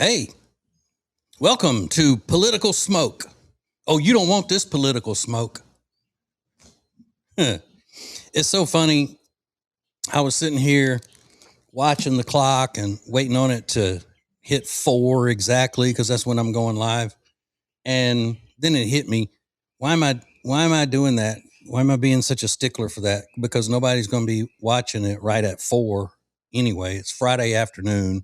Hey, welcome to Political Smoke. Oh, you don't want this political smoke. It's so funny. I was sitting here watching the clock and waiting on it to hit 4 exactly because that's when I'm going live. And then it hit me. Why am I doing that? Why am I being such a stickler for that? Because nobody's going to be watching it right at 4 anyway. It's Friday afternoon.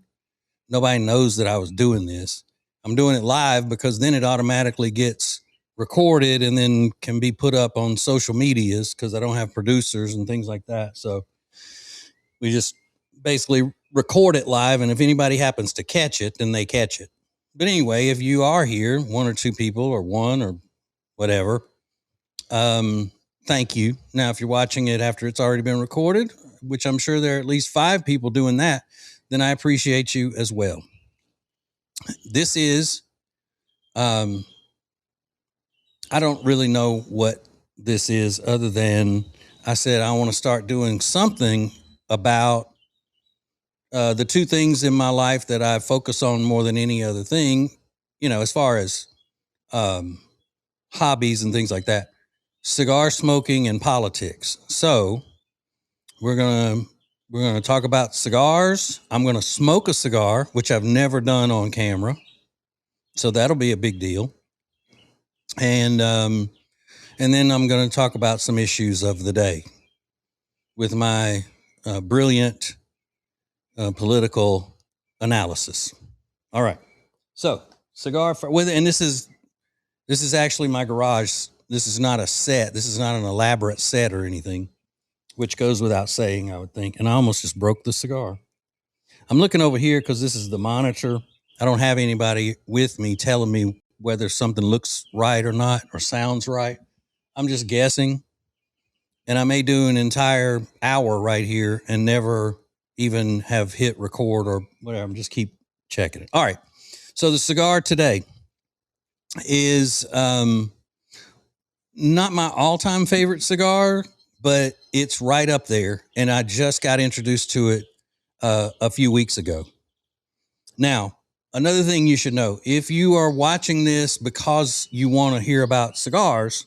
Nobody knows that I was doing this. I'm doing it live because then it automatically gets recorded and then can be put up on social medias because I don't have producers and things like that. So we just basically record it live. And if anybody happens to catch it, then they catch it. But anyway, if you are here, one or two people or one or whatever, thank you. Now, if you're watching it after it's already been recorded, which I'm sure there are at least 5 people doing that, then I appreciate you as well. This is, I don't really know what this is other than I said I want to start doing something about the 2 things in my life that I focus on more than any other thing, as far as hobbies and things like that: cigar smoking and politics. So we're gonna talk about cigars. I'm gonna smoke a cigar, which I've never done on camera, so that'll be a big deal. And then I'm going to talk about some issues of the day with my brilliant political analysis. All right. So and this is actually my garage. This is not a set. This is not an elaborate set or anything, which goes without saying, I would think. And I almost just broke the cigar. I'm looking over here because this is the monitor. I don't have anybody with me telling me whether something looks right or not or sounds right. I'm just guessing. And I may do an entire hour right here and never even have hit record or whatever. Just keep checking it. All right. So the cigar today is not my all-time favorite cigar, but it's right up there. And I just got introduced to it a few weeks ago. Now, another thing you should know, if you are watching this because you want to hear about cigars,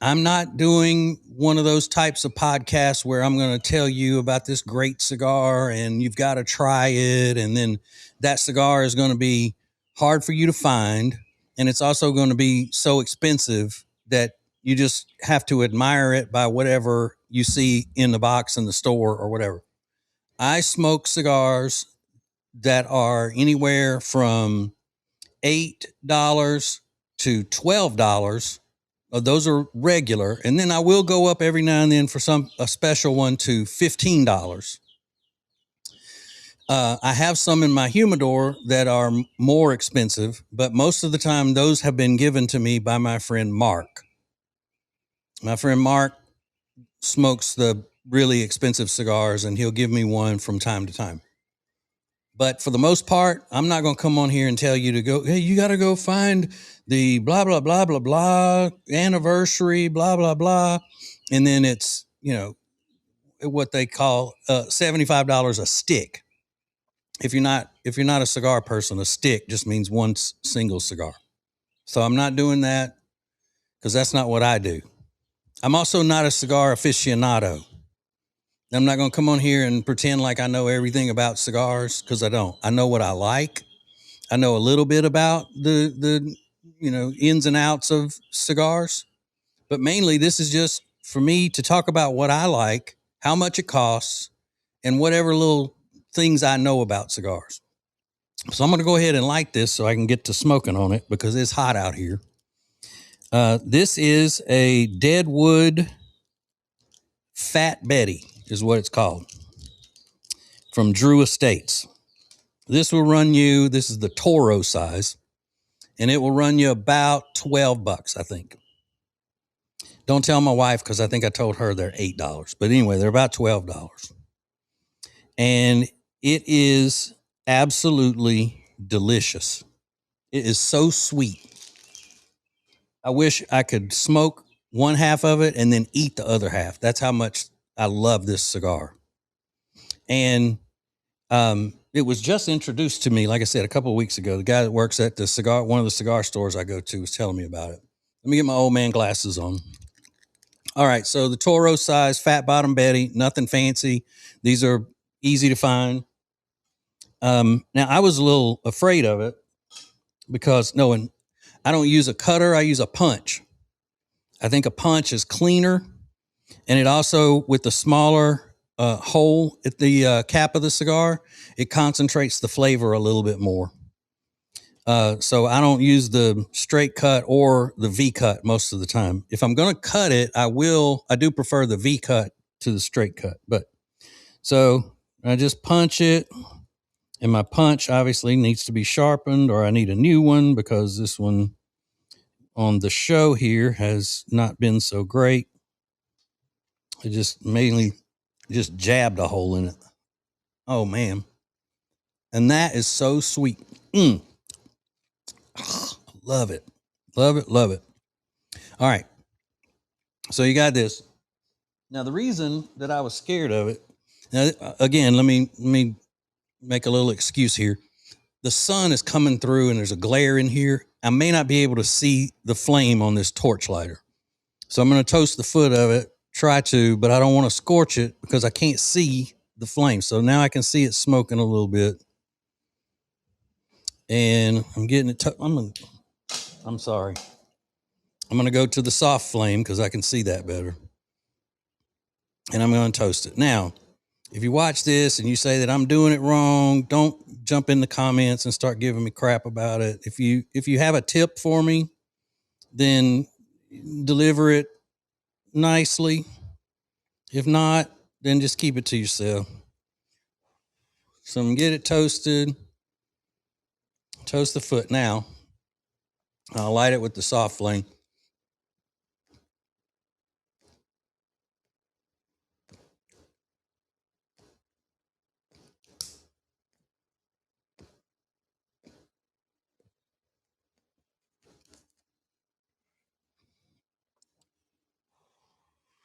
I'm not doing one of those types of podcasts where I'm going to tell you about this great cigar and you've got to try it. And then that cigar is going to be hard for you to find. And it's also going to be so expensive that you just have to admire it by whatever you see in the box in the store or whatever. I smoke cigars that are anywhere from $8 to $12. Those are regular. And then I will go up every now and then for a special one to $15. I have some in my humidor that are more expensive, but most of the time those have been given to me by my friend Mark. My friend Mark smokes the really expensive cigars and he'll give me one from time to time. But for the most part, I'm not going to come on here and tell you to go, hey, you got to go find the blah, blah, blah, blah, blah, anniversary, blah, blah, blah. And then it's, what they call $75 a stick. If you're not a cigar person, a stick just means one single cigar. So I'm not doing that because that's not what I do. I'm also not a cigar aficionado. I'm not going to come on here and pretend like I know everything about cigars because I don't. I know what I like. I know a little bit about the ins and outs of cigars, but mainly this is just for me to talk about what I like, how much it costs, and whatever little things I know about cigars. So I'm going to go ahead and light this so I can get to smoking on it because it's hot out here. This is a Deadwood Fat Betty is what it's called, from Drew Estates. This will run you, this is the Toro size, and it will run you about $12, I think. Don't tell my wife because I think I told her they're $8. But anyway, they're about $12. And it is absolutely delicious. It is so sweet. I wish I could smoke one half of it and then eat the other half. That's how much I love this cigar. And it was just introduced to me, like I said, a couple of weeks ago. The guy that works at one of the cigar stores I go to was telling me about it. Let me get my old man glasses on. All right, so the Toro size, Fat Bottom Betty, nothing fancy. These are easy to find. Now, I was a little afraid of it because knowing I don't use a cutter, I use a punch. I think a punch is cleaner, and it also, with the smaller hole at the cap of the cigar, it concentrates the flavor a little bit more. So I don't use the straight cut or the V cut most of the time. If I'm going to cut it, I do prefer the V cut to the straight cut. But so I just punch it, and my punch obviously needs to be sharpened, or I need a new one because this one on the show here has not been so great. It just mainly just jabbed a hole in it. Oh man. And that is so sweet. Love it. Love it. Love it. All right. So you got this. Now the reason that I was scared of it, now, again, let me make a little excuse here. The sun is coming through and there's a glare in here. I may not be able to see the flame on this torch lighter. So I'm going to toast the foot of it, try to, but I don't want to scorch it because I can't see the flame. So now I can see it smoking a little bit. And I'm getting it. I'm sorry. I'm going to go to the soft flame because I can see that better. And I'm going to toast it. Now, if you watch this and you say that I'm doing it wrong, don't jump in the comments and start giving me crap about it. If you have a tip for me, then deliver it nicely. If not, then just keep it to yourself. So I'm going to get it toasted. Toast the foot now. I'll light it with the soft flame.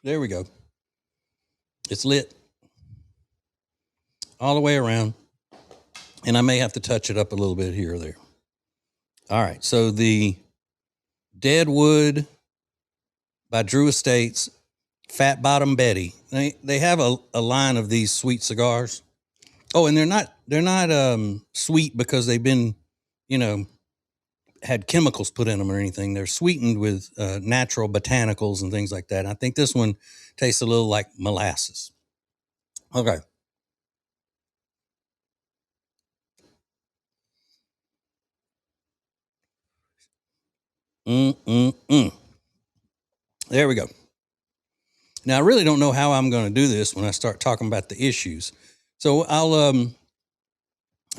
There we go. It's lit all the way around. And I may have to touch it up a little bit here or there. All right. So the Deadwood by Drew Estates, Fat Bottom Betty. They have a line of these sweet cigars. Oh, and they're not sweet because they've been, had chemicals put in them or anything. They're sweetened with natural botanicals and things like that. And I think this one tastes a little like molasses. Okay. There we go. Now I really don't know how I'm going to do this when I start talking about the issues. So I'll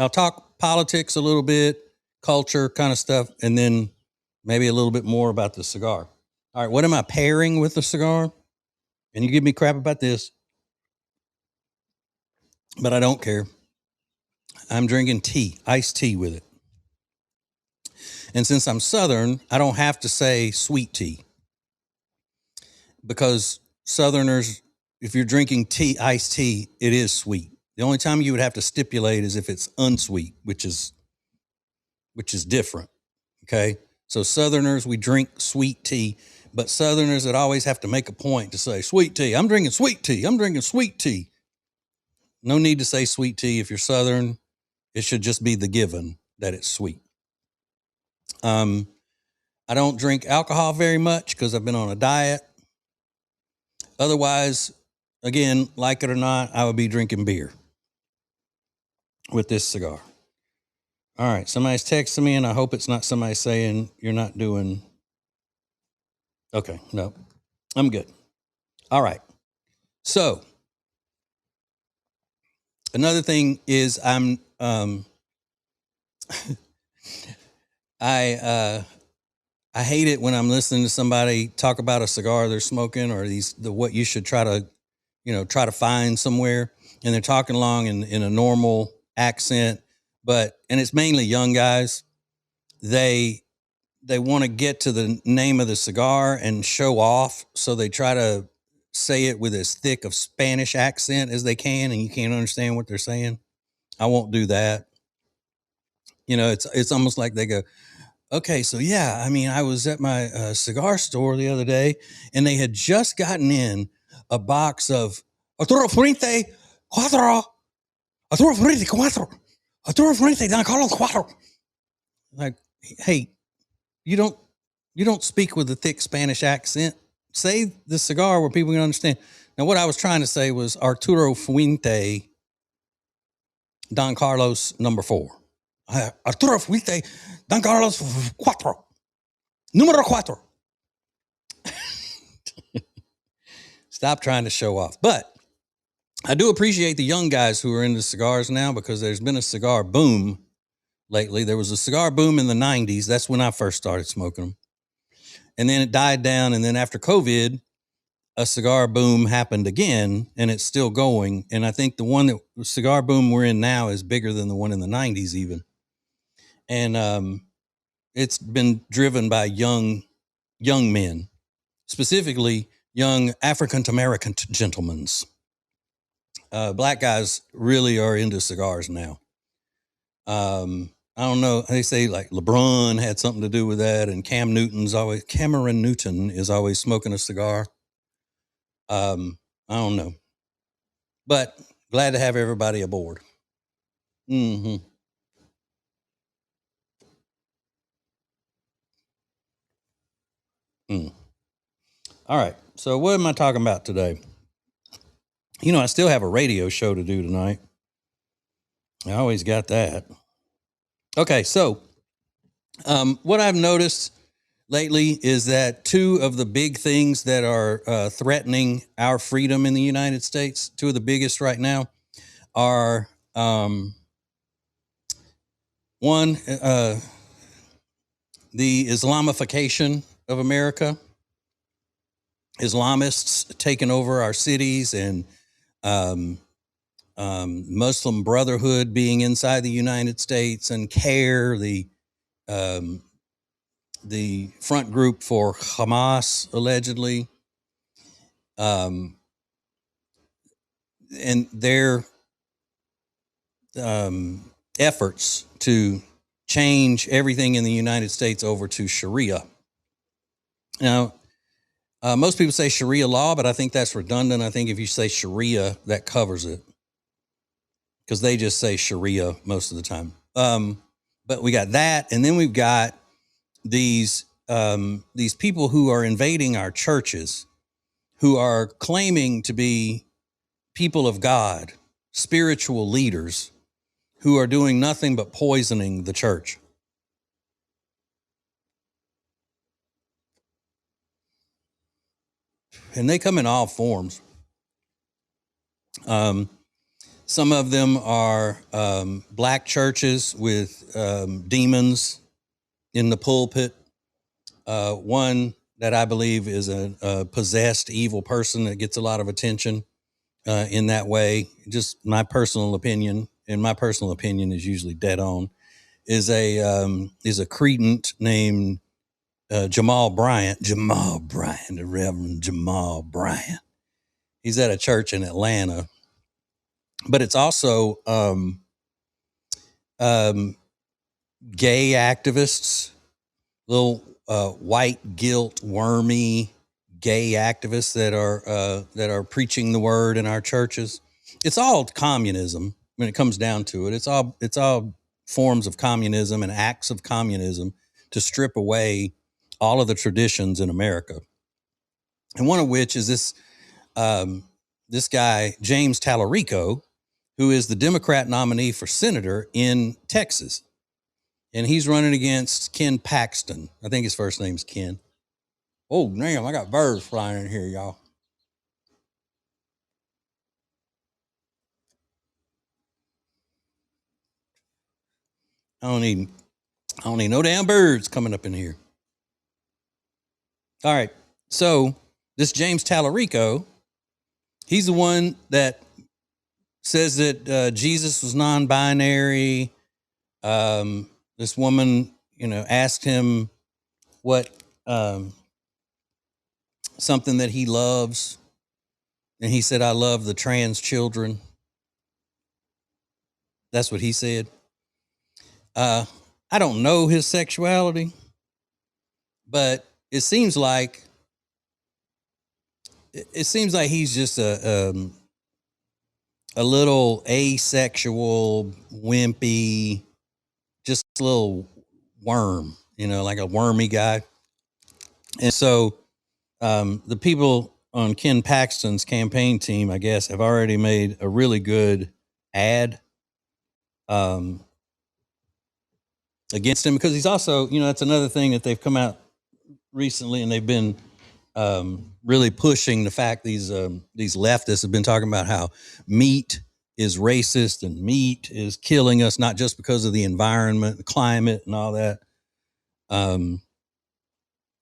talk politics a little bit, culture kind of stuff, and then maybe a little bit more about the cigar. All right, what am I pairing with the cigar? And you give me crap about this, but I don't care. I'm drinking tea, iced tea with it. And since I'm Southern, I don't have to say sweet tea because Southerners, if you're drinking tea, iced tea, it is sweet. The only time you would have to stipulate is if it's unsweet, which is different. Okay. So Southerners, we drink sweet tea, but Southerners that always have to make a point to say sweet tea. I'm drinking sweet tea. I'm drinking sweet tea. No need to say sweet tea. If you're Southern, it should just be the given that it's sweet. I don't drink alcohol very much because I've been on a diet. Otherwise, again, like it or not, I would be drinking beer with this cigar. All right, somebody's texting me, and I hope it's not somebody saying you're not doing. Okay, no, I'm good. All right. So another thing is I'm I hate it when I'm listening to somebody talk about a cigar they're smoking or what you should try to find somewhere, and they're talking along in a normal accent, and it's mainly young guys. They want to get to the name of the cigar and show off, so they try to say it with as thick of Spanish accent as they can, and you can't understand what they're saying. I won't do that. It's almost like they go, okay, so yeah, I mean, I was at my cigar store the other day, and they had just gotten in a box of Arturo Fuente Cuatro, Arturo Fuente Cuatro, Arturo Fuente Don Carlos Cuatro. Like, hey, you don't speak with a thick Spanish accent. Say the cigar where people can understand. Now, what I was trying to say was Arturo Fuente Don Carlos number 4. Arturo Fuente Don Carlos Cuatro. Numero cuatro. Stop trying to show off. But I do appreciate the young guys who are into cigars now, because there's been a cigar boom lately. There was a cigar boom in the 90s. That's when I first started smoking them. And then it died down. And then after COVID, a cigar boom happened again, and it's still the And I think the cigar boom we're in now is bigger than the one in the 90s even. And it's been driven by young men, specifically young African American gentlemen. Black guys really are into cigars now. I don't know. They say like LeBron had something to do with that, and Cameron Newton is always smoking a cigar. I don't know, but glad to have everybody aboard. Mm-hmm. Mm. All right. So what am I talking about today? I still have a radio show to do tonight. I always got that. Okay. So, what I've noticed lately is that two of the big things that are threatening our freedom in the United States, two of the biggest right now, are one, the Islamification of America, Islamists taking over our cities, and um, Muslim Brotherhood being inside the United States, and CARE, um, the front group for Hamas, allegedly, and their efforts to change everything in the United States over to Sharia. Now, most people say Sharia law, but I think that's redundant. I think if you say Sharia, that covers it, because they just say Sharia most of the time. But we got that, and then we've got these people who are invading our churches, who are claiming to be people of God, spiritual leaders, who are doing nothing but poisoning the church. And they come in all forms. Some of them are black churches with demons in the pulpit. One that I believe is a possessed evil person that gets a lot of attention in that way. Just my personal opinion, and my personal opinion is usually dead on, is a cretin named Jamal Bryant, the Reverend Jamal Bryant. He's at a church in Atlanta, but it's also gay activists, little white guilt wormy gay activists that are preaching the word in our churches. It's all communism when it comes down to it. It's all forms of communism and acts of communism to strip away all of the traditions in America. And one of which is this guy James Tallarico, who is the Democrat nominee for senator in Texas. And he's running against Ken Paxton. I think his first name's Ken. Oh, damn, I got birds flying in here, y'all. I don't need no damn birds coming up in here. All right. So this James Tallarico, he's the one that says that Jesus was non-binary. This woman, asked him what something that he loves, and he said, "I love the trans children." That's what he said. I don't know his sexuality, but it seems like he's just a little asexual, wimpy, just a little worm, like a wormy guy. And so the people on Ken Paxton's campaign team, I guess, have already made a really good ad against him, because he's also, that's another thing that they've come out recently, and they've been really pushing the fact these leftists have been talking about how meat is racist and meat is killing us, not just because of the environment, the climate, and all that.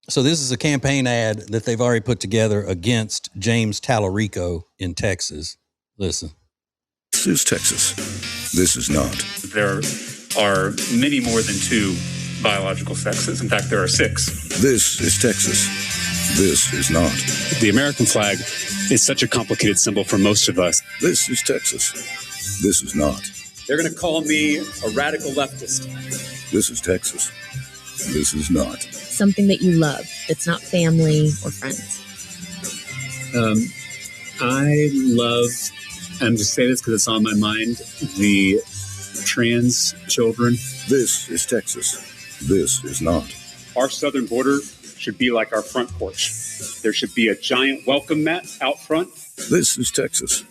So this is a campaign ad that they've already put together against James Tallarico in Texas. Listen. This is Texas. This is not. There are many more than two biological sexes. In fact, there are 6. This is Texas. This is not. The American flag is such a complicated symbol for most of us. This is Texas. This is not. They're going to call me a radical leftist. This is Texas. This is not. Something that you love that's not family or friends. I love, and I'm just saying this because it's on my mind, the trans children. This is Texas. This is not. Our southern border should be like our front porch. There should be a giant welcome mat out front. This is Texas.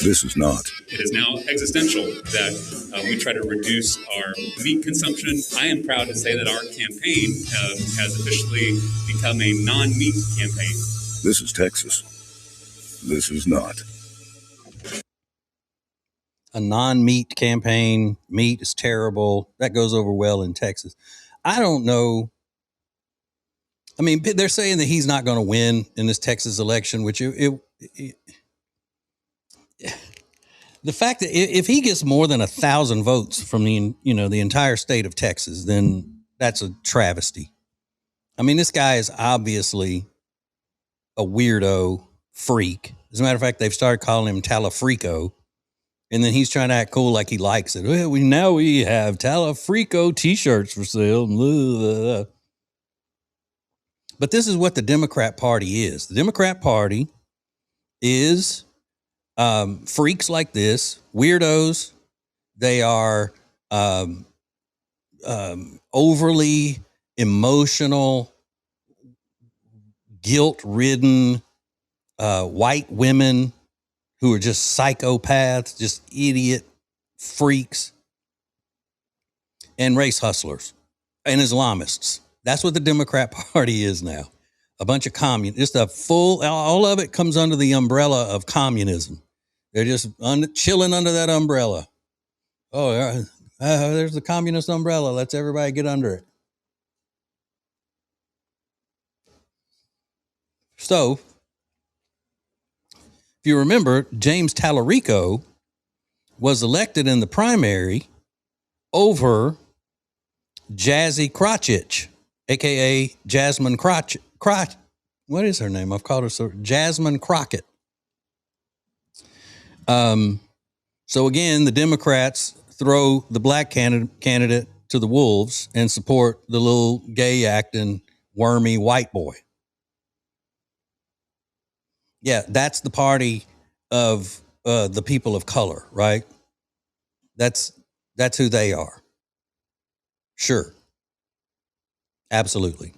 This is not. It is now existential that we try to reduce our meat consumption. I am proud to say that our campaign has officially become a non-meat campaign. This is Texas. This is not. A non-meat campaign. Meat is terrible. That goes over well in Texas. I don't know. I mean, they're saying that he's not going to win in this Texas election, which the fact that if he gets more than 1,000 votes from the entire state of Texas, then that's a travesty. I mean, this guy is obviously a weirdo freak. As a matter of fact, they've started calling him Talafrico, and then he's trying to act cool like he likes it. Well, we have Talafrico T-shirts for sale. Blah, blah, blah. But this is what the Democrat Party is. The Democrat Party is freaks like this, weirdos. They are overly emotional, guilt-ridden white women who are just psychopaths, just idiot freaks, and race hustlers and Islamists. That's what the Democrat Party is now. A bunch of communists. Just all of it comes under the umbrella of communism. They're just chilling under that umbrella. Oh, there's the communist umbrella. Let's everybody get under it. So, if you remember, James Tallarico was elected in the primary over Jazzy Crotchich, a.k.a. Jasmine Crotch. What is her name? I've called her Jasmine Crockett. So again, the Democrats throw the black candidate to the wolves and support the little gay acting wormy white boy. Yeah, that's the party of the people of color, right? That's who they are. Sure. Absolutely.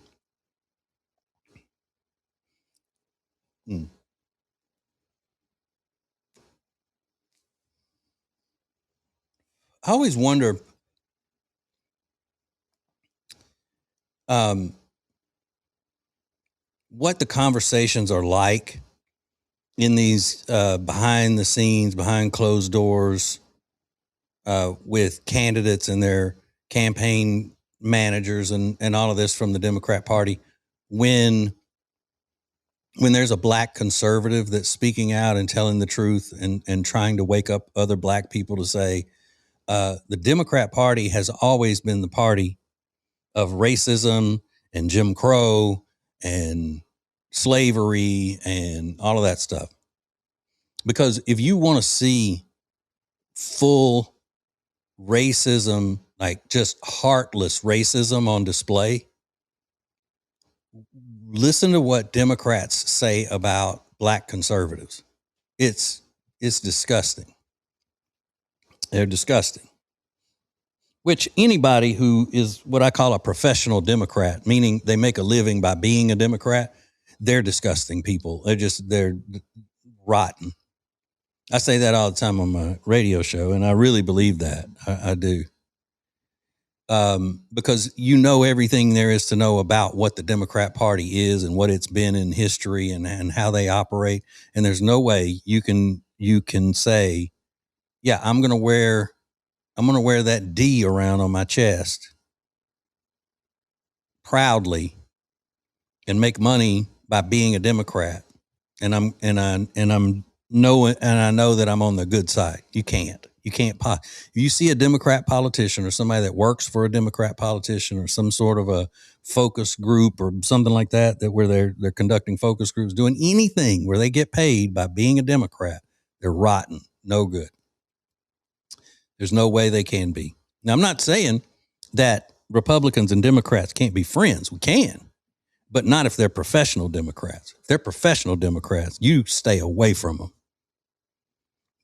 I always wonder what the conversations are like in these behind the scenes, behind closed doors with candidates and their campaign managers and all of this from the Democrat Party when there's a black conservative that's speaking out and telling the truth and trying to wake up other black people to say, the Democrat Party has always been the party of racism and Jim Crow and slavery and all of that stuff. Because if you want to see full racism, like just heartless racism on display. Listen to what Democrats say about black conservatives. It's disgusting. They're disgusting. Which anybody who is what I call a professional Democrat, meaning they make a living by being a Democrat, they're disgusting people. They're rotten. I say that all the time on my radio show, and I really believe that. I do. Because you know everything there is to know about what the Democrat Party is and what it's been in history and how they operate. And there's no way you can say, yeah, I'm going to wear that D around on my chest proudly and make money by being a Democrat. And I know that I'm on the good side. You can't. If you see a Democrat politician or somebody that works for a Democrat politician or some sort of a focus group or something like that where they're conducting focus groups, doing anything where they get paid by being a Democrat, they're rotten. No good. There's no way they can be. Now, I'm not saying that Republicans and Democrats can't be friends. We can, but not if they're professional Democrats. If they're professional Democrats, you stay away from them.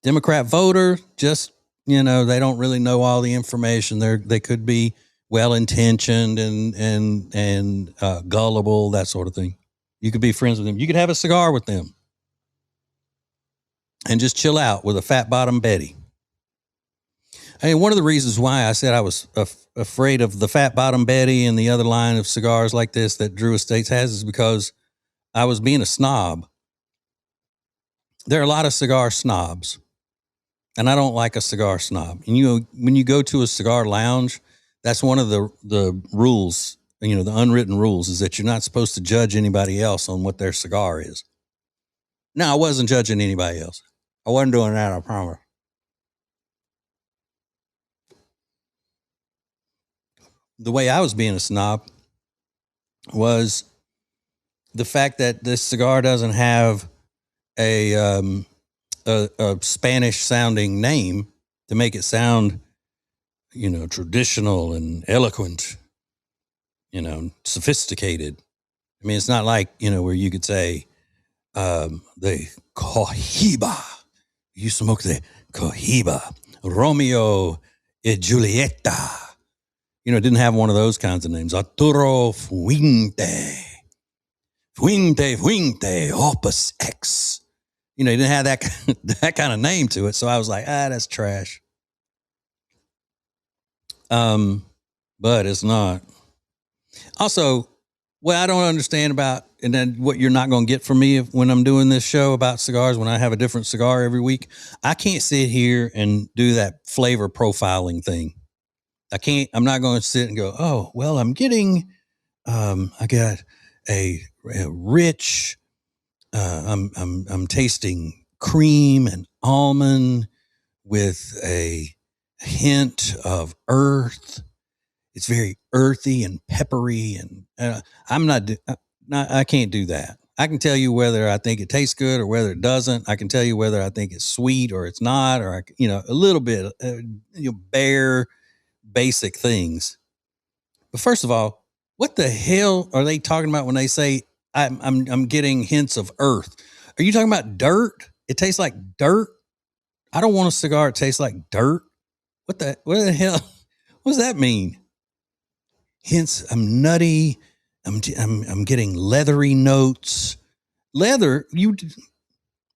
Democrat voter, just, they don't really know all the information. They could be well-intentioned and gullible, that sort of thing. You could be friends with them. You could have a cigar with them and just chill out with a fat bottom Betty. I mean, one of the reasons why I said I was afraid of the Fat Bottom Betty and the other line of cigars like this that Drew Estates has is because I was being a snob. There are a lot of cigar snobs, and I don't like a cigar snob. And when you go to a cigar lounge, that's one of the rules, the unwritten rules, is that you're not supposed to judge anybody else on what their cigar is. No, I wasn't judging anybody else. I wasn't doing that, I promise. The way I was being a snob was the fact that this cigar doesn't have a Spanish sounding name to make it sound, traditional and eloquent, sophisticated. I mean, it's not like, where you could say, the Cohiba. You smoke the Cohiba, Romeo y Julieta. It didn't have one of those kinds of names. Arturo Fuente, Opus X. It didn't have that kind of name to it. So I was like, that's trash. But it's not. Also, what I don't understand about, and then what you're not going to get from me when I'm doing this show about cigars, when I have a different cigar every week, I can't sit here and do that flavor profiling thing. I'm not going to sit and go, oh, well, I'm getting, I got a rich, I'm tasting cream and almond with a hint of earth. It's very earthy and peppery, and I can't do that. I can tell you whether I think it tastes good or whether it doesn't. I can tell you whether I think it's sweet or it's not, or a little bit, bare basic things. But first of all, what the hell are they talking about when they say I'm getting hints of earth? Are you talking about dirt? It tastes like dirt. I don't want a cigar that tastes like dirt. What the hell? What does that mean? Hints. I'm nutty. I'm getting leathery notes. Leather.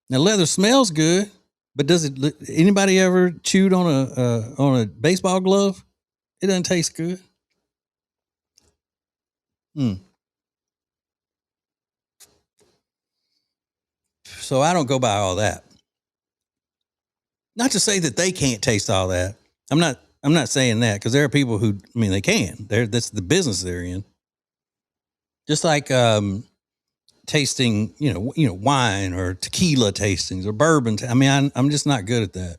Now leather smells good, but does it? Anybody ever chewed on a baseball glove? It doesn't taste good. So I don't go by all that. Not to say that they can't taste all that. I'm not saying that, because there are people who, they can. That's the business they're in. Just like tasting, wine or tequila tastings or bourbon. I'm just not good at that.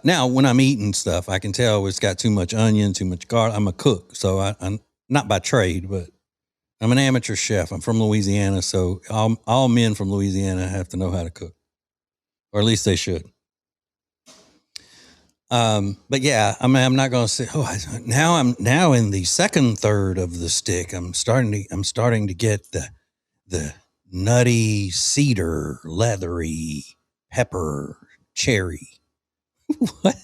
Now, when I'm eating stuff, I can tell it's got too much onion, too much garlic. I'm a cook, so I'm not by trade, but I'm an amateur chef. I'm from Louisiana, so all men from Louisiana have to know how to cook, or at least they should. But yeah, I mean, I'm not going to say, I'm now in the second third of the stick. I'm starting to get the nutty cedar, leathery pepper cherry. What?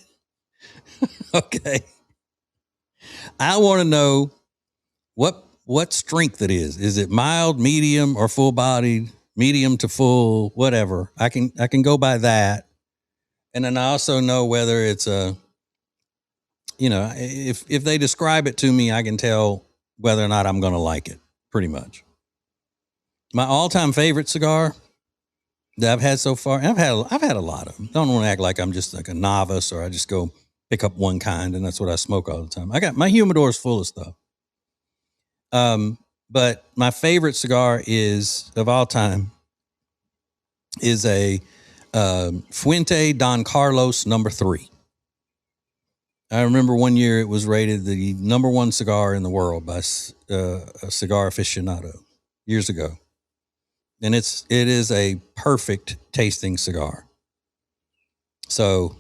Okay. I want to know what strength it is. Is it mild, medium, or full bodied? Medium to full, whatever. I can go by that. And then I also know whether it's if they describe it to me, I can tell whether or not I'm going to like it, pretty much. My all-time favorite cigar that I've had so far, and I've had a lot of them. Don't want to act like I'm just like a novice or I just go pick up one kind and that's what I smoke all the time. I got my humidor is full of stuff. But my favorite cigar of all time is a Fuente Don Carlos No. 3. I remember one year it was rated the number one cigar in the world by a cigar aficionado years ago. And it is a perfect tasting cigar. So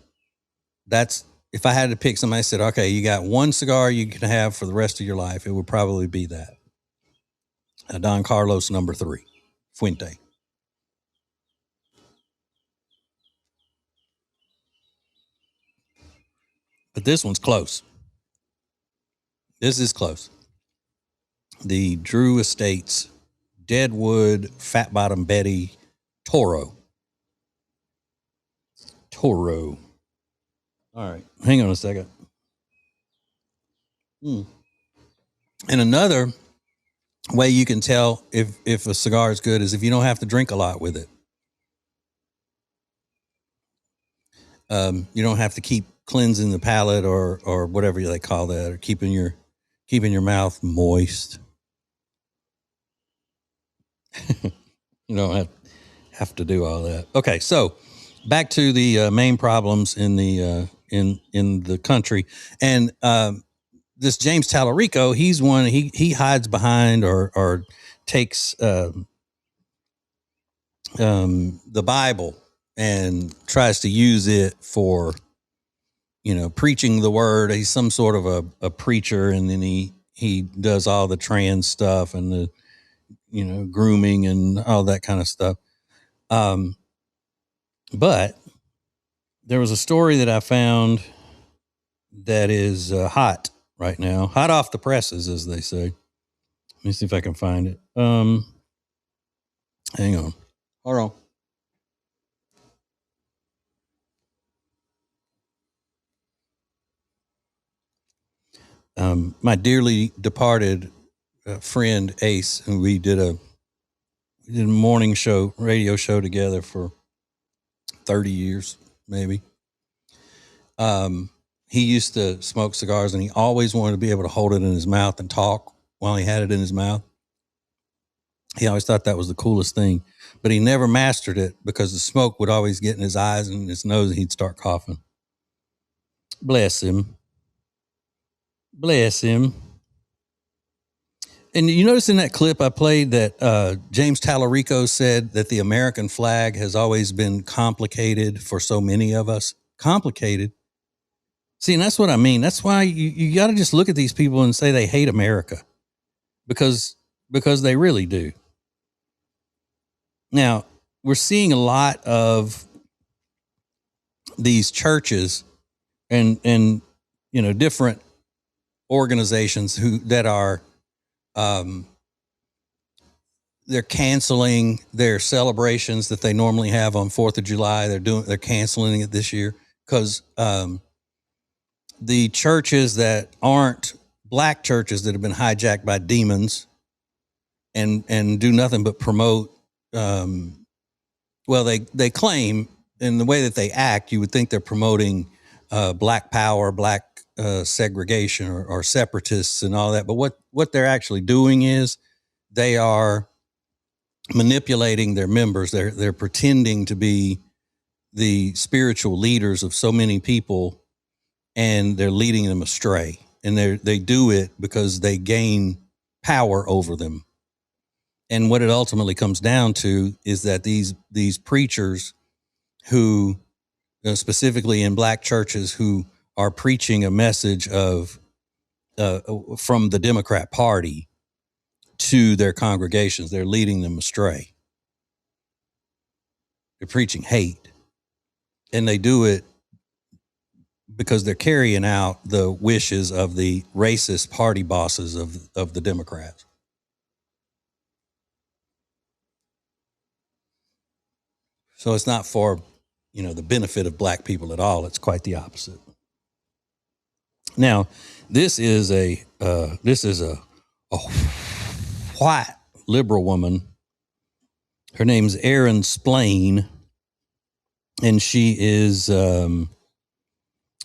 that's, if I had to pick somebody said, okay, you got one cigar you can have for the rest of your life, it would probably be that. A Don Carlos No. 3, Fuente. But this one's close. This is close. The Drew Estates Deadwood Fat Bottom Betty Toro. All right. Hang on a second. And another way you can tell if a cigar is good is if you don't have to drink a lot with it. You don't have to keep cleansing the palate or whatever they call that, or keeping your mouth moist. You don't have to do all that. Okay, so back to the main problems in the in the country, and this James Tallarico, he's one. He hides behind or takes the Bible and tries to use it for, preaching the word. He's some sort of a preacher, and then he does all the trans stuff and the, grooming and all that kind of stuff. But there was a story that I found that is hot right now, hot off the presses, as they say. Let me see if I can find it. Hang on. Hold on. My dearly departed friend Ace, who we did a morning show, radio show together for 30 years, maybe. He used to smoke cigars, and he always wanted to be able to hold it in his mouth and talk while he had it in his mouth. He always thought that was the coolest thing, but he never mastered it because the smoke would always get in his eyes and his nose, and he'd start coughing. Bless him. And you notice in that clip I played that James Tallarico said that the American flag has always been complicated for so many of us. Complicated. See, and that's what I mean. That's why you got to just look at these people and say they hate America, because they really do. Now, we're seeing a lot of these churches and different organizations that are they're canceling their celebrations that they normally have on 4th of July. They're canceling it this year because the churches that aren't black churches that have been hijacked by demons and do nothing but promote, they claim, in the way that they act, you would think they're promoting black power, black segregation or separatists and all that. But what they're actually doing is they are manipulating their members. They're pretending to be the spiritual leaders of so many people, and they're leading them astray. And they do it because they gain power over them. And what it ultimately comes down to is that these preachers who, specifically in black churches, who are preaching a message of from the Democrat Party to their congregations. They're leading them astray. They're preaching hate, and they do it because they're carrying out the wishes of the racist party bosses of the Democrats. So it's not for, the benefit of black people at all. It's quite the opposite. Now, this is a white liberal woman. Her name's Erin Splain, and she is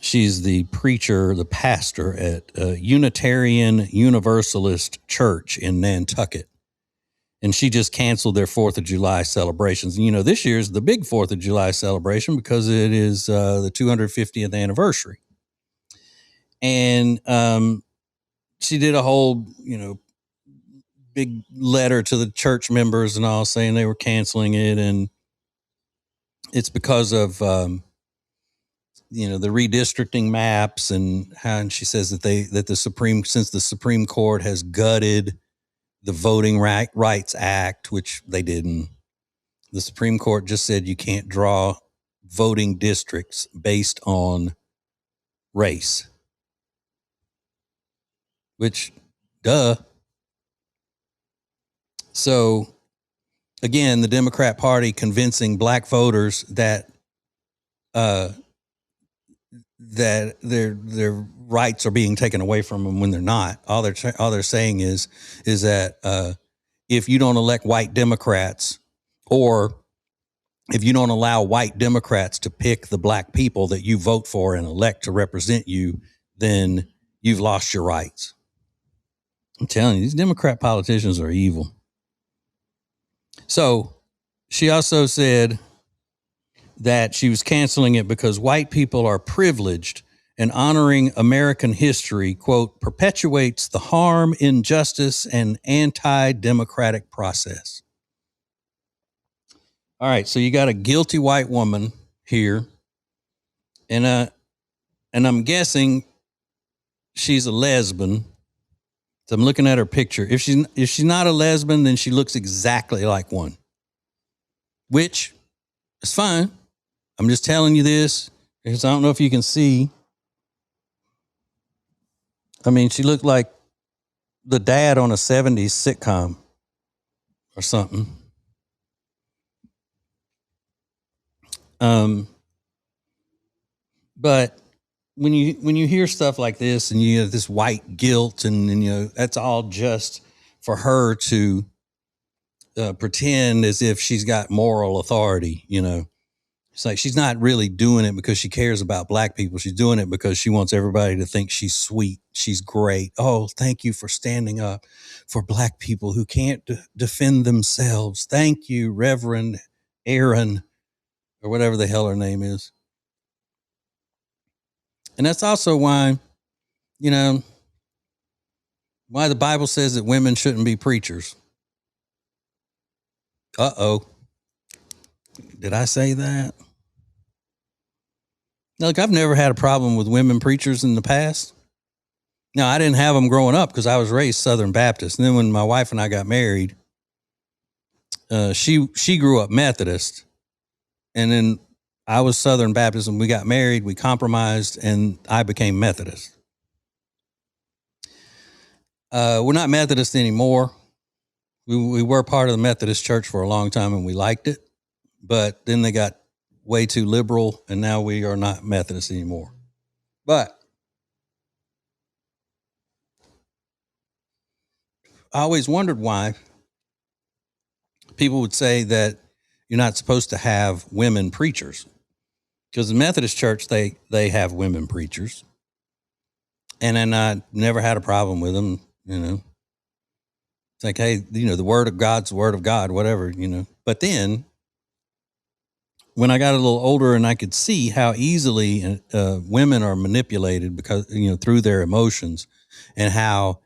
she's the preacher, the pastor at Unitarian Universalist Church in Nantucket. And she just canceled their 4th of July celebrations. And, this year's the big 4th of July celebration because it is the 250th anniversary. And she did a whole, big letter to the church members and all saying they were canceling it. And it's because of, the redistricting maps and she says that since the Supreme Court has gutted the Voting Rights Act, which they didn't. The Supreme Court just said you can't draw voting districts based on race. Which, duh. So, again, the Democrat Party convincing black voters that that their rights are being taken away from them when they're not. All they're saying is that if you don't elect white Democrats, or if you don't allow white Democrats to pick the black people that you vote for and elect to represent you, then you've lost your rights. I'm telling you, these Democrat politicians are evil. So she also said that she was canceling it because white people are privileged and honoring American history, quote, perpetuates the harm, injustice, and anti-democratic process. All right, so you got a guilty white woman here, and I'm guessing she's a lesbian. So I'm looking at her picture. If she's not a lesbian, then she looks exactly like one, which is fine. I'm just telling you this because I don't know if you can see. I mean, she looked like the dad on a 70s sitcom or something. But when you hear stuff like this and you have this white guilt and that's all just for her to pretend as if she's got moral authority, It's like she's not really doing it because she cares about black people. She's doing it because she wants everybody to think she's sweet. She's great. Oh, thank you for standing up for black people who can't defend themselves. Thank you, Reverend Aaron, or whatever the hell her name is. And that's also why, why the Bible says that women shouldn't be preachers. Uh-oh. Did I say that? Look, I've never had a problem with women preachers in the past. Now, I didn't have them growing up because I was raised Southern Baptist. And then when my wife and I got married, she grew up Methodist. And then I was Southern Baptist. When we got married, we compromised, and I became Methodist. We're not Methodist anymore. We were part of the Methodist Church for a long time, and we liked it. But then they got way too liberal, and now we are not Methodist anymore. But I always wondered why people would say that you're not supposed to have women preachers. Because the Methodist Church, they have women preachers. And then I never had a problem with them, It's like, hey, the word of God's the word of God, whatever, But then when I got a little older and I could see how easily women are manipulated because, through their emotions, and how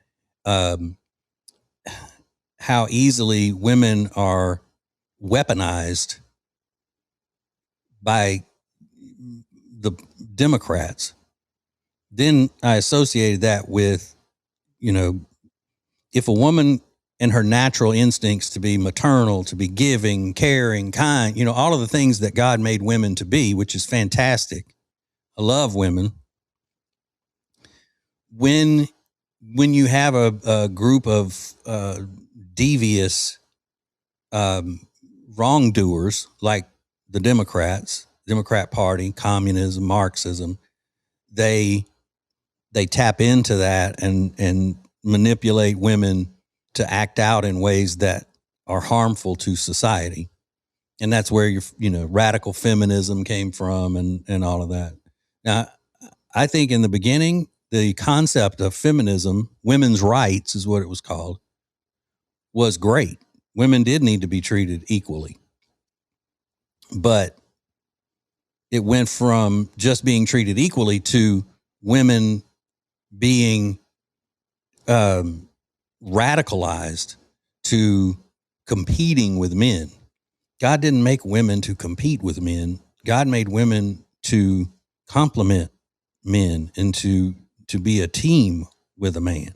easily women are weaponized by the Democrats. then I associated that with, if a woman and her natural instincts to be maternal, to be giving, caring, kind, all of the things that God made women to be, which is fantastic. I love women. When you have a group of devious wrongdoers like the Democrat Party, communism, Marxism, they tap into that and manipulate women to act out in ways that are harmful to society. And that's where radical feminism came from and all of that. Now, I think in the beginning, the concept of feminism, women's rights is what it was called, was great. Women did need to be treated equally. But it went from just being treated equally to women being radicalized to competing with men. God didn't make women to compete with men. God made women to complement men and to be a team with a man.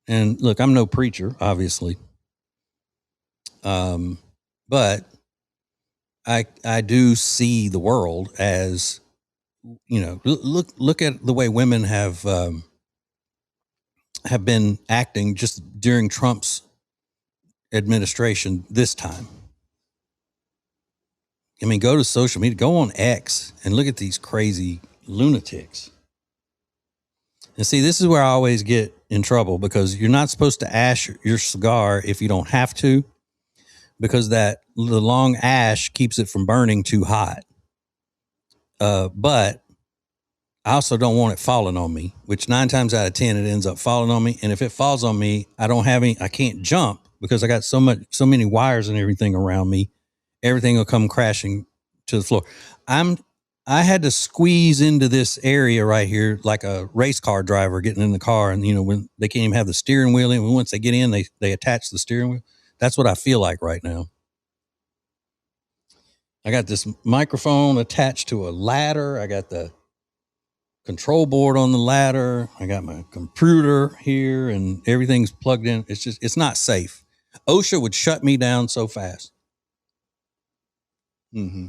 And look, I'm no preacher, obviously. But I do see the world as, look at the way women have been acting just during Trump's administration this time. I mean, go to social media, go on X and look at these crazy lunatics. And see, this is where I always get in trouble, because you're not supposed to ash your cigar if you don't have to, because the long ash keeps it from burning too hot. But I also don't want it falling on me, which 9 times out of 10, it ends up falling on me. And if it falls on me, I can't jump because I got so many wires and everything around me. Everything will come crashing to the floor. I had to squeeze into this area right here like a race car driver getting in the car, and when they can't even have the steering wheel in, once they get in, they attach the steering wheel. That's what I feel like right now. I got this microphone attached to a ladder. I got the control board on the ladder. I got my computer here and everything's plugged in. It's not safe. OSHA would shut me down so fast. Mm-hmm.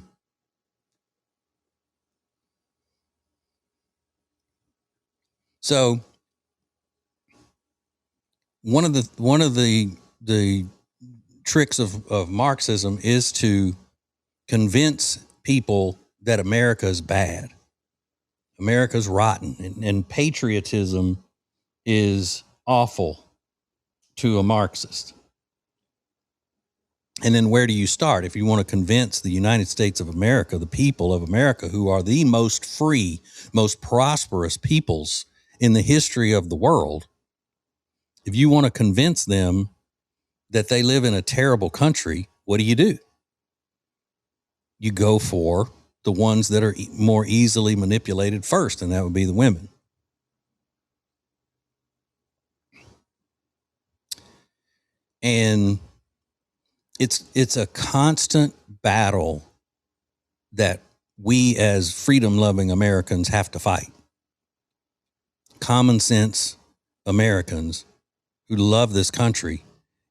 So one of the tricks of Marxism is to convince people that America is bad. America's rotten, and patriotism is awful to a Marxist. And then where do you start? If you want to convince the United States of America, the people of America, who are the most free, most prosperous peoples in the history of the world, if you want to convince them that they live in a terrible country, what do? You go for the ones that are more easily manipulated first, and that would be the women. And it's a constant battle that we as freedom-loving Americans have to fight. Common sense Americans who love this country.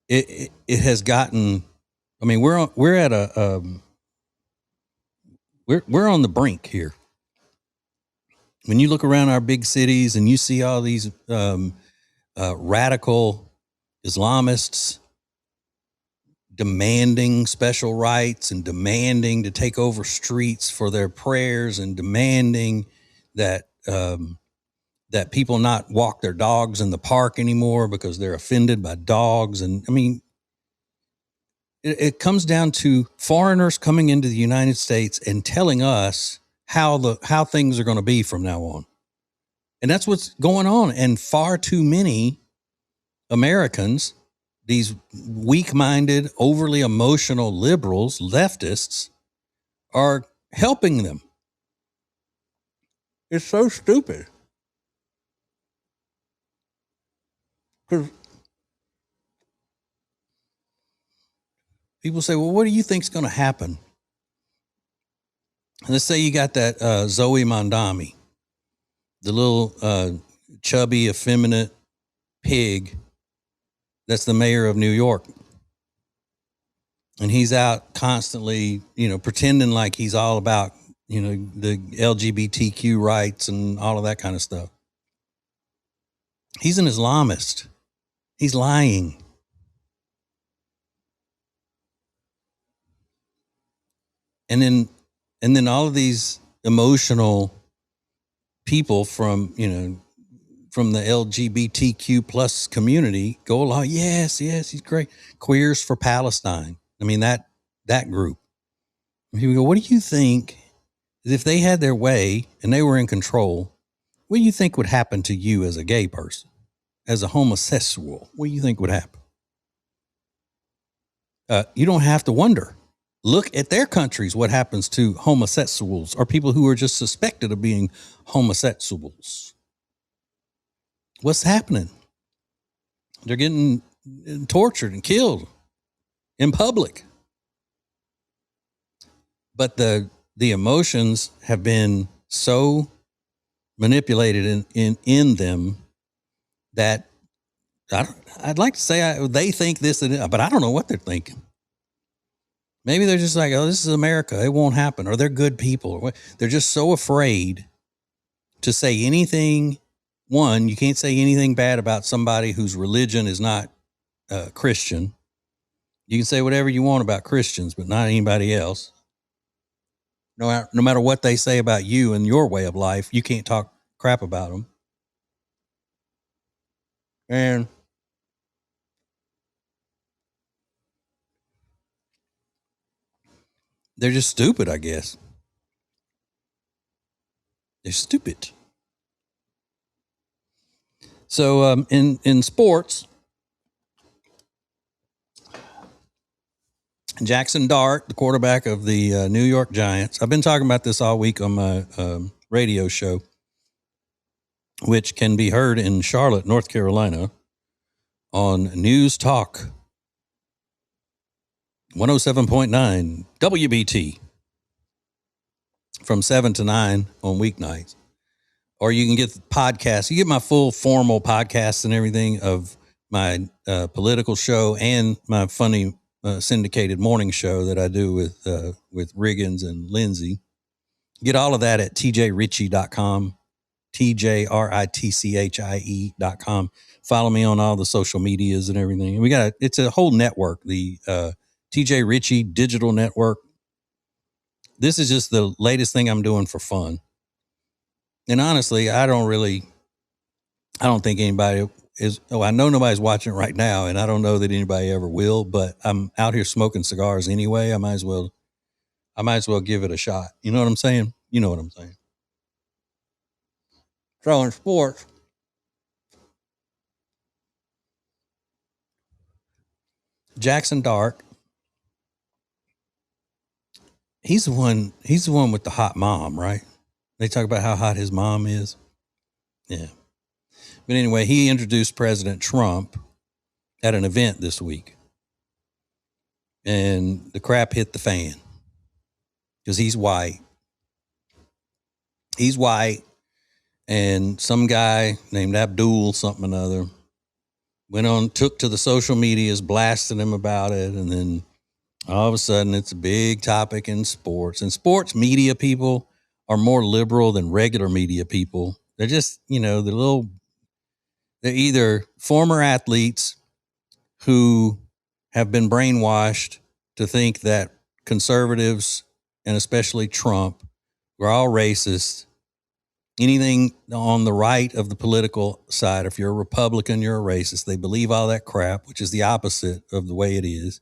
It has gotten. I mean, we're at a we're on the brink here. When you look around our big cities and you see all these radical Islamists demanding special rights and demanding to take over streets for their prayers and demanding that that people not walk their dogs in the park anymore because they're offended by dogs. And I mean, it comes down to foreigners coming into the United States and telling us how things are going to be from now on. And that's what's going on. And far too many Americans, these weak-minded, overly emotional liberals, leftists, are helping them. It's so stupid. Because people say, well, what do you think's going to happen? And let's say you got that Zoe Mondami, the little chubby, effeminate pig that's the mayor of New York. And he's out constantly, pretending like he's all about, the LGBTQ rights and all of that kind of stuff. He's an Islamist. He's lying. And then all of these emotional people from the LGBTQ plus community go along. Yes, he's great. Queers for Palestine. I mean, that group. People go, what do you think if they had their way and they were in control? What do you think would happen to you as a gay person, as a homosexual? What do you think would happen? You don't have to wonder. Look at their countries, what happens to homosexuals or people who are just suspected of being homosexuals. What's happening? They're getting tortured and killed in public. But the emotions have been so manipulated in them that I'd like to say they think this, but I don't know what they're thinking. Maybe they're just like, oh, this is America. It won't happen. Or they're good people. They're just so afraid to say anything. One, you can't say anything bad about somebody whose religion is not Christian. You can say whatever you want about Christians, but not anybody else. No matter what they say about you and your way of life, you can't talk crap about them. And they're just stupid, I guess. They're stupid. So in sports, Jackson Dart, the quarterback of the New York Giants. I've been talking about this all week on my radio show, which can be heard in Charlotte, North Carolina, on News Talk 107.9 WBT from 7 to 9 on weeknights. Or you can get the podcast. You get my full formal podcasts and everything of my political show and my funny syndicated morning show that I do with Riggins and Lindsay. Get all of that at tjritchie.com, TJRITCHIE.com. Follow me on all the social medias and everything. It's a whole network, the TJ Ritchie Digital Network. This is just the latest thing I'm doing for fun. And honestly, I don't think anybody I know nobody's watching it right now, and I don't know that anybody ever will, but I'm out here smoking cigars anyway. I might as well give it a shot. You know what I'm saying? You know what I'm saying. So in sports, Jackson Dart, he's the one with the hot mom, right? They talk about how hot his mom is. Yeah. But anyway, he introduced President Trump at an event this week. And the crap hit the fan because he's white. He's white. And some guy named Abdul something or another took to the social medias, blasting him about it. And then all of a sudden it's a big topic in sports. And sports media people are more liberal than regular media people. They're just, they're either former athletes who have been brainwashed to think that conservatives, and especially Trump, are all racist. Anything on the right of the political side, if you're a Republican, you're a racist. They believe all that crap, which is the opposite of the way it is.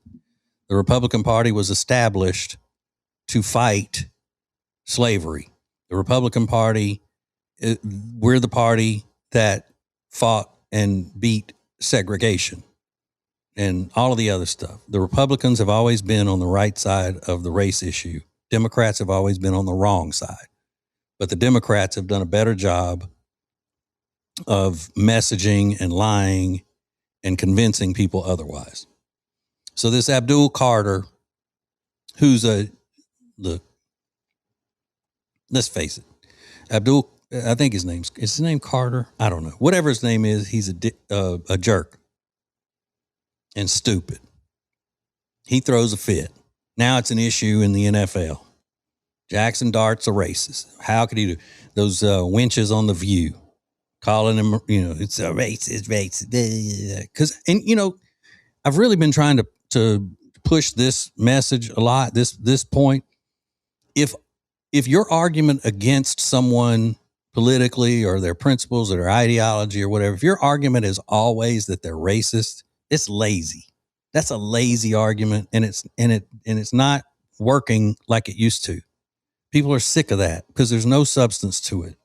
The Republican Party was established to fight slavery. The Republican Party, we're the party that fought and beat segregation and all of the other stuff. The Republicans have always been on the right side of the race issue. Democrats have always been on the wrong side. But the Democrats have done a better job of messaging and lying and convincing people otherwise. So this Abdul Carter, who's let's face it, Abdul I think is his name Carter? I don't know. Whatever his name is, he's a jerk and stupid. He throws a fit. Now it's an issue in the NFL. Jackson Dart's a racist. How could he do those winches on The View, calling him, it's a racist. Because, I've really been trying to push this message a lot. This point, if your argument against someone politically or their principles or their ideology or whatever, if your argument is always that they're racist, it's lazy. That's a lazy argument, and it's not working like it used to. People are sick of that because there's no substance to it.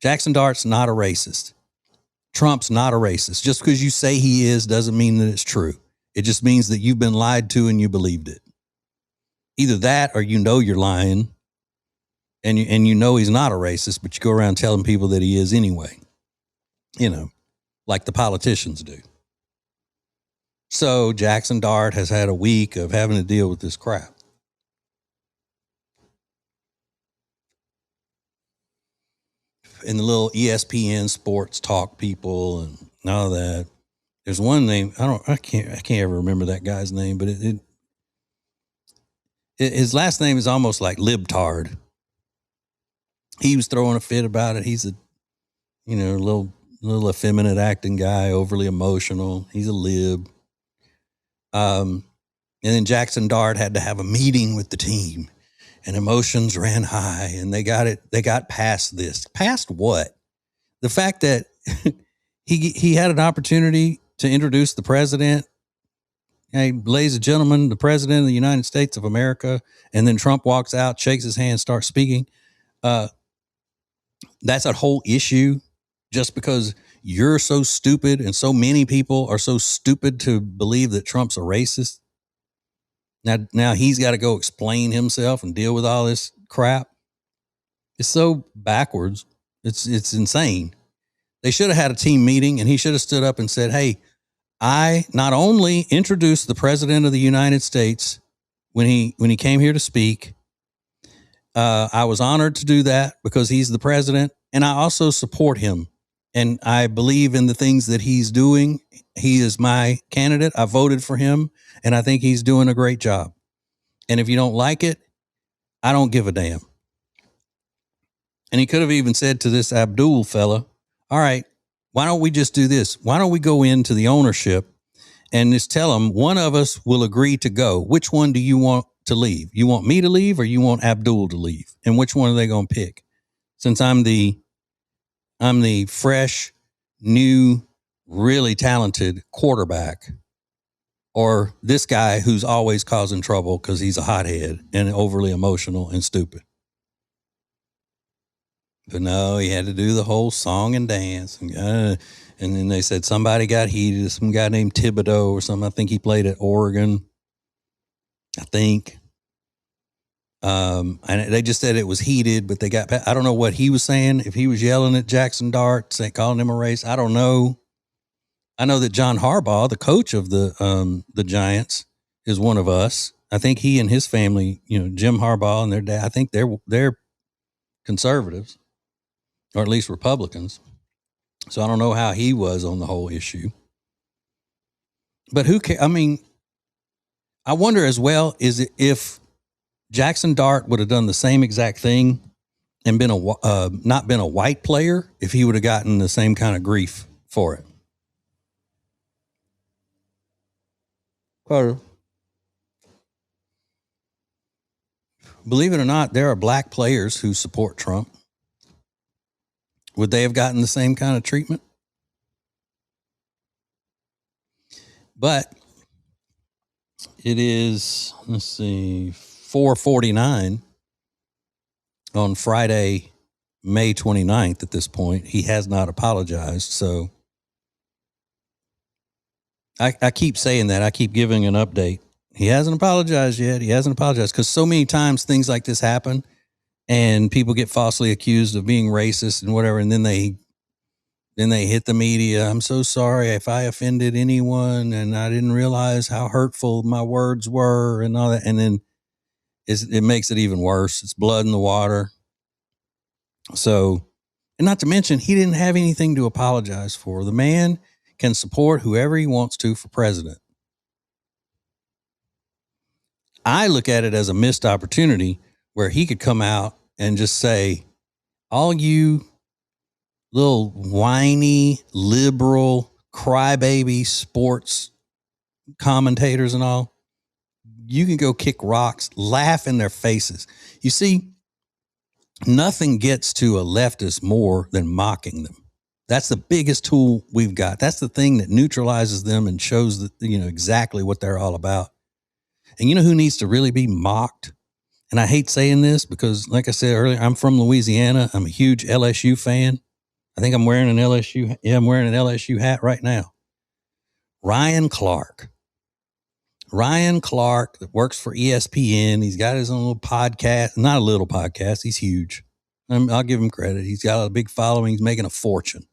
Jackson Dart's not a racist. Trump's not a racist. Just because you say he is doesn't mean that it's true. It just means that you've been lied to and you believed it. Either that or you're lying and he's not a racist, but you go around telling people that he is anyway, like the politicians do. So Jackson Dart has had a week of having to deal with this crap. And the little ESPN sports talk people and all that. There's one name, I can't ever remember that guy's name, but his last name is almost like libtard. He was throwing a fit about it. He's a, little effeminate acting guy, overly emotional. He's a lib. And then Jackson Dart had to have a meeting with the team, and emotions ran high, and they got past this. Past what? The fact that he had an opportunity to introduce the president. Hey, ladies and gentlemen, the president of the United States of America. And then Trump walks out, shakes his hand, starts speaking. That's a whole issue just because you're so stupid and so many people are so stupid to believe that Trump's a racist. Now he's got to go explain himself and deal with all this crap. It's so backwards. It's insane. They should have had a team meeting, and he should have stood up and said, hey, I not only introduced the president of the United States when he came here to speak, I was honored to do that because he's the president, and I also support him. And I believe in the things that he's doing. He is my candidate. I voted for him, and I think he's doing a great job. And if you don't like it, I don't give a damn. And he could have even said to this Abdul fella, all right, why don't we just do this? Why don't we go into the ownership and just tell them one of us will agree to go? Which one do you want to leave? You want me to leave or you want Abdul to leave? And which one are they going to pick? Since I'm the fresh, new, really talented quarterback, or this guy who's always causing trouble because he's a hothead and overly emotional and stupid. But no, he had to do the whole song and dance. And then they said somebody got heated. Some guy named Thibodeau or something. I think he played at Oregon. I think. And they just said it was heated, but I don't know what he was saying. If he was yelling at Jackson Dart, calling him a race, I don't know. I know that John Harbaugh, the coach of the Giants, is one of us. I think he and his family, Jim Harbaugh and their dad, I think they're conservatives, or at least Republicans. So I don't know how he was on the whole issue. But who cares? I mean, I wonder as well, is it if Jackson Dart would have done the same exact thing and been not been a white player, if he would have gotten the same kind of grief for it. Carter. Believe it or not, there are black players who support Trump. Would they have gotten the same kind of treatment? But it is, 4:49 on Friday, May 29th at this point. He has not apologized. So I keep saying that. I keep giving an update. He hasn't apologized yet. He hasn't apologized because so many times things like this happen and people get falsely accused of being racist and whatever. And then they hit the media. I'm so sorry if I offended anyone and I didn't realize how hurtful my words were and all that. And then it makes it even worse. It's blood in the water. So And not to mention, he didn't have anything to apologize for. The man can support whoever he wants to for president. I look at it as a missed opportunity where he could come out and just say, all you little whiny, liberal, crybaby sports commentators and all, you can go kick rocks, laugh in their faces. You see, nothing gets to a leftist more than mocking them. That's the biggest tool we've got. That's the thing that neutralizes them and shows that, exactly what they're all about. And you know who needs to really be mocked? And I hate saying this because, like I said earlier, I'm from Louisiana. I'm a huge LSU fan. I think I'm wearing an LSU. Yeah, I'm wearing an LSU hat right now. Ryan Clark. Ryan Clark that works for ESPN. He's got his own little podcast. Not a little podcast. He's huge. I'll give him credit. He's got a big following. He's making a fortune.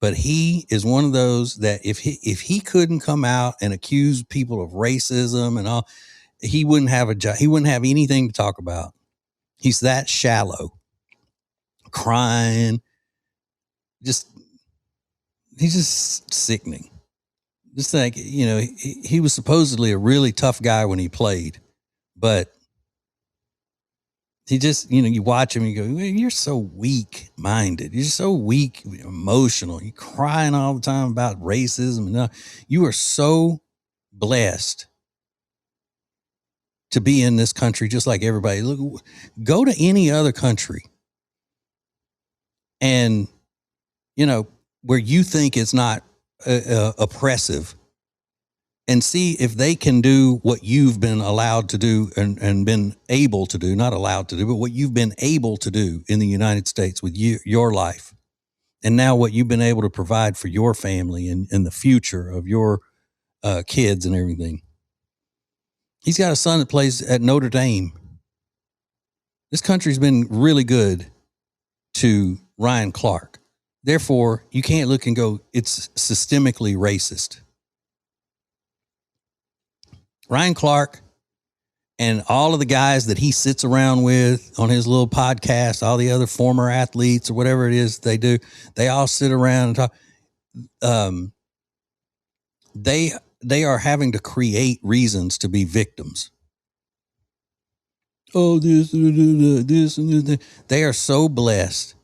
But he is one of those that if he couldn't come out and accuse people of racism and all, he wouldn't have a job. He wouldn't have anything to talk about. He's that shallow, crying. He's just sickening. Just like, he was supposedly a really tough guy when he played, but he just, you watch him and you go, you're so weak minded. You're so weak, emotional. You're crying all the time about racism. And you are so blessed to be in this country, just like everybody. Look, go to any other country and, where you think it's not oppressive, and see if they can do what you've been allowed to do and been able to do, not allowed to do, but what you've been able to do in the United States with your life. And now what you've been able to provide for your family and the future of your kids and everything. He's got a son that plays at Notre Dame. This country's been really good to Ryan Clark. Therefore, you can't look and go, it's systemically racist. Ryan Clark and all of the guys that he sits around with on his little podcast, all the other former athletes or whatever it is they do, they all sit around and talk. They are having to create reasons to be victims. Oh, this and this. They are so blessed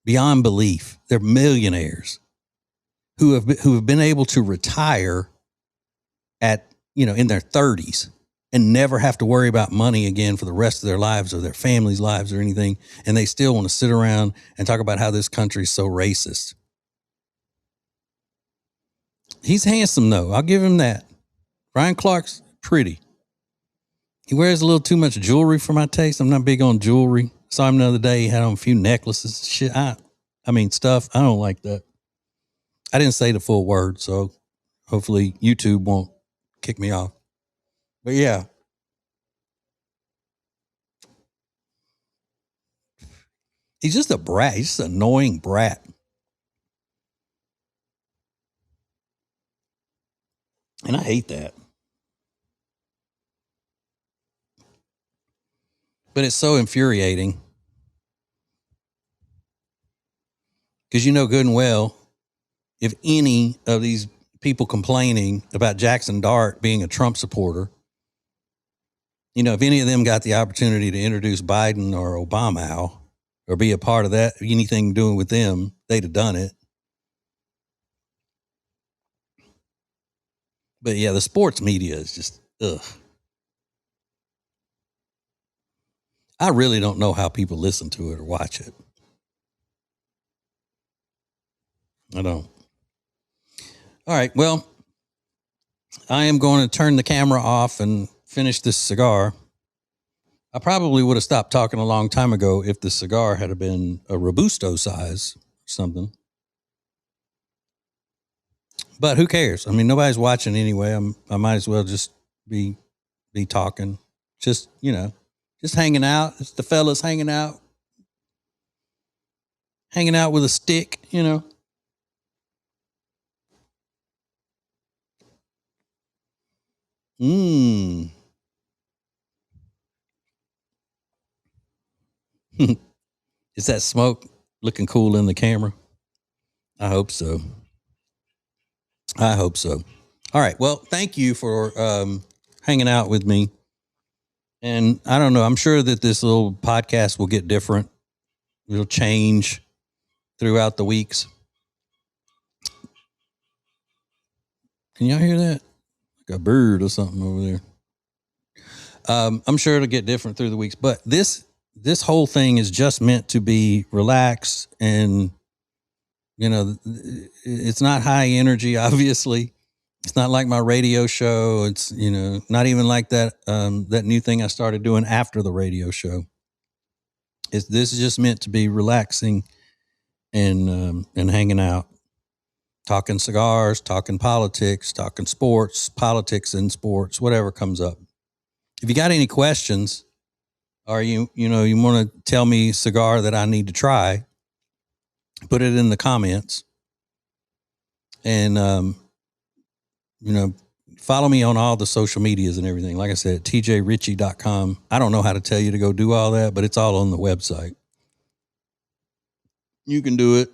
beyond belief. They're millionaires who have been able to retire at, in their 30s and never have to worry about money again for the rest of their lives or their family's lives or anything. And they still want to sit around and talk about how this country is so racist. He's handsome, though. I'll give him that. Ryan Clark's pretty. He wears a little too much jewelry for my taste. I'm not big on jewelry. Saw him the other day. He had on a few necklaces. Shit. Stuff. I don't like that. I didn't say the full word, so hopefully YouTube won't kick me off. But yeah. He's just a brat. He's just an annoying brat. And I hate that. But it's so infuriating. Because you know good and well, if any of these people complaining about Jackson Dart being a Trump supporter, if any of them got the opportunity to introduce Biden or Obama or be a part of that, anything doing with them, they'd have done it. But yeah, the sports media is just, ugh. I really don't know how people listen to it or watch it. I don't. All right. Well, I am going to turn the camera off and finish this cigar. I probably would have stopped talking a long time ago if the cigar had been a Robusto size or something. But who cares? I mean, nobody's watching anyway. I might as well just be talking. Just, just hanging out. It's the fellas hanging out with a stick, Is that smoke? looking cool in the camera? I hope so. All right. Well, thank you for hanging out with me. And I don't know, I'm sure that this little podcast will get different. It'll change throughout the weeks. Can y'all hear that? Like a bird or something over there. I'm sure it'll get different through the weeks, but this whole thing is just meant to be relaxed, and it's not high energy. Obviously, it's not like my radio show. It's not even like that that new thing I started doing after the radio show. This is just meant to be relaxing and hanging out, talking cigars, talking politics, talking sports, politics and sports, whatever comes up. If you got any questions, or you want to tell me cigar that I need to try, put it in the comments. And follow me on all the social medias and everything. Like I said, tjritchie.com. I don't know how to tell you to go do all that, but it's all on the website. You can do it.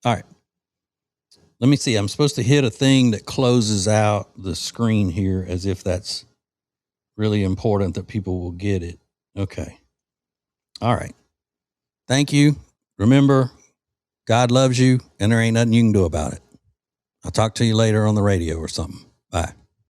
All right. Let me see. I'm supposed to hit a thing that closes out the screen here as if that's really important that people will get it. Okay. All right. Thank you. Remember, God loves you and there ain't nothing you can do about it. I'll talk to you later on the radio or something. Bye.